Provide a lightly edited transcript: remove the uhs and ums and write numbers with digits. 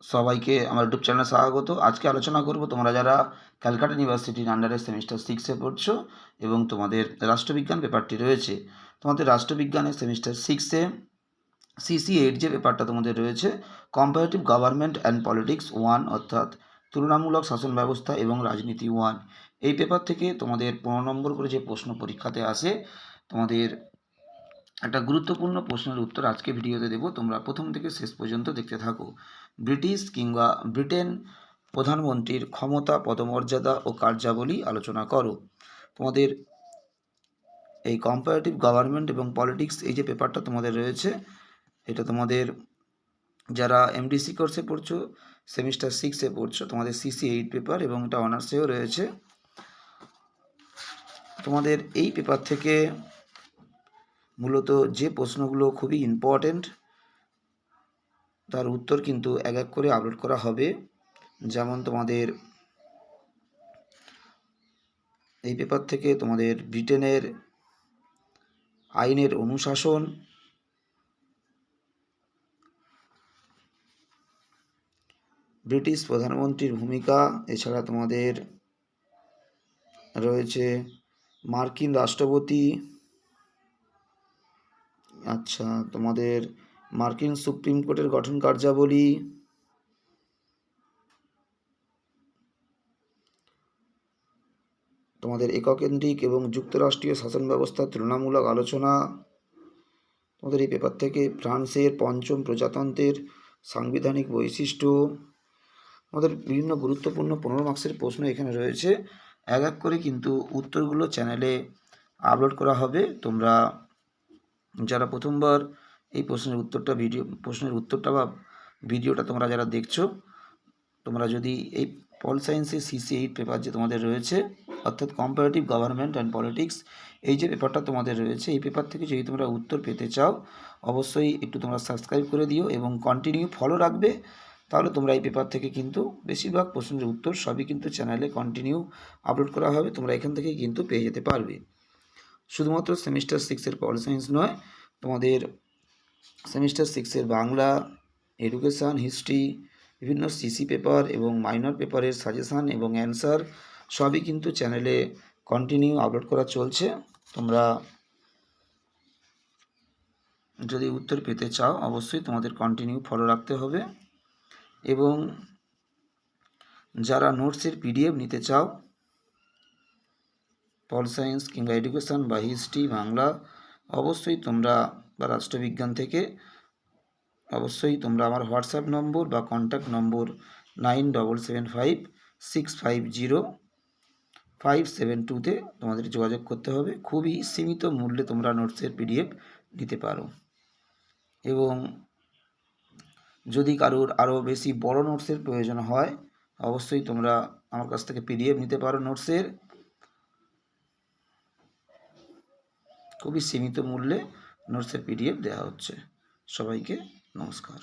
সবাইকে আমার ইউটিউব চ্যানেলে স্বাগত। আজকে আলোচনা করব তোমরা যারা ক্যালকাটা ইউনিভার্সিটির আন্ডারে সেমিস্টার 6-এ পড়ছো এবং তোমাদের রাষ্ট্রবিজ্ঞান পেপারটি রয়েছে। তোমাদের রাষ্ট্রবিজ্ঞানের সেমিস্টার 6-এ সিসি 8 যে পেপারটা তোমাদের রয়েছে, কম্পারেটিভ গভর্নমেন্ট অ্যান্ড পলিটিক্স 1, অর্থাৎ তুলনামূলক শাসন ব্যবস্থা এবং রাজনীতি 1। এই পেপার থেকে তোমাদের 15 নম্বর করে যে প্রশ্ন পরীক্ষাতে আসে, তোমাদের একটা গুরুত্বপূর্ণ প্রশ্নের উত্তর আজকে ভিডিওতে দেব। তোমরা প্রথম থেকে শেষ পর্যন্ত দেখতে থাকো। ব্রিটিশ কিংবা ব্রিটেন প্রধানমন্ত্রীর ক্ষমতা, পদমর্যাদা ও কার্যাবলী আলোচনা করো। তোমাদের এই কম্পারেটিভ গভর্নমেন্ট এবং পলিটিক্স এই যে পেপারটা তোমাদের রয়েছে, এটা তোমাদের যারা এমডিসি কোর্সে পড়ছো, সেমিস্টার 6-এ পড়ছো, তোমাদের সিসি 8 পেপার এবং এটা অনার্সেও রয়েছে। তোমাদের এই পেপার থেকে মূলত যে প্রশ্নগুলো খুবই ইম্পর্টেন্ট তার উত্তর কিন্তু এক এক করে আপলোড করা হবে। যেমন তোমাদের এই পেপার থেকে তোমাদের ব্রিটেনের আইনের অনুশাসন, ব্রিটিশ প্রধানমন্ত্রীর ভূমিকা, এছাড়া তোমাদের রয়েছে মার্কিন রাষ্ট্রপতি, তোমাদের মার্কিন সুপ্রিম কোর্টের গঠন কার্যাবলী, তোমাদের এককেন্দ্রিক এবং যুক্তরাষ্ট্রীয় শাসন ব্যবস্থার তুলনামূলক আলোচনা। তোমাদের এই পেপার থেকে ফ্রান্সের পঞ্চম প্রজাতন্ত্রের সাংবিধানিক বৈশিষ্ট্য। আমাদের বিভিন্ন গুরুত্বপূর্ণ 15 মার্কসের প্রশ্ন এখানে রয়েছে। এক এক করে কিন্তু উত্তরগুলো চ্যানেলে আপলোড করা হবে। তোমরা যারা প্রথমবার এই প্রশ্নের উত্তরটা বা ভিডিওটা তোমরা যারা দেখছো, তোমরা যদি এই পল সায়েন্সের সিসি 8 পেপার যে তোমাদের রয়েছে, অর্থাৎ কম্পারেটিভ গভর্নমেন্ট অ্যান্ড পলিটিক্স এই যে পেপারটা তোমাদের রয়েছে, এই পেপার থেকে যদি তোমরা উত্তর পেতে চাও, অবশ্যই একটু তোমরা সাবস্ক্রাইব করে দিও এবং কন্টিনিউ ফলো রাখবে। তাহলে তোমরা এই পেপার থেকে কিন্তু বেশিরভাগ প্রশ্নের উত্তর সবই কিন্তু চ্যানেলে কন্টিনিউ আপলোড করা হবে। তোমরা এখান থেকে কিন্তু পেয়ে যেতে পারবে। শুধুমাত্র সেমিস্টার 6-এর পল সায়েন্স নয়, তোমাদের সেমিস্টার 6-এর বাংলা, এডুকেশান, হিস্ট্রি, বিভিন্ন সিসি পেপার এবং মাইনর পেপারের সাজেশান এবং অ্যান্সার সবই কিন্তু চ্যানেলে কন্টিনিউ আপলোড করা চলছে। তোমরা যদি উত্তর পেতে চাও, অবশ্যই তোমাদের কন্টিনিউ ফলো রাখতে হবে। এবং যারা নোটসের পিডিএফ নিতে চাও, পল সায়েন্স কিংবা এডুকেশান বা হিস্ট্রি, বাংলা, অবশ্যই তোমরা বা রাষ্ট্রবিজ্ঞান থেকে অবশ্যই তোমরা আমার হোয়াটসঅ্যাপ নম্বর বা কন্ট্যাক্ট নম্বর 9775650572-তে তোমাদের যোগাযোগ করতে হবে। খুবই সীমিত মূল্যে তোমরা নোটসের পিডিএফ নিতে পারো। এবং যদি কারোর আরও বেশি বড় নোটসের প্রয়োজন হয়, অবশ্যই তোমরা আমার কাছ থেকে পিডিএফ নিতে পারো নোটসের। খুবই সীমিত মূল্যে নোটসের পিডিএফ দেওয়া হচ্ছে। সবাইকে নমস্কার।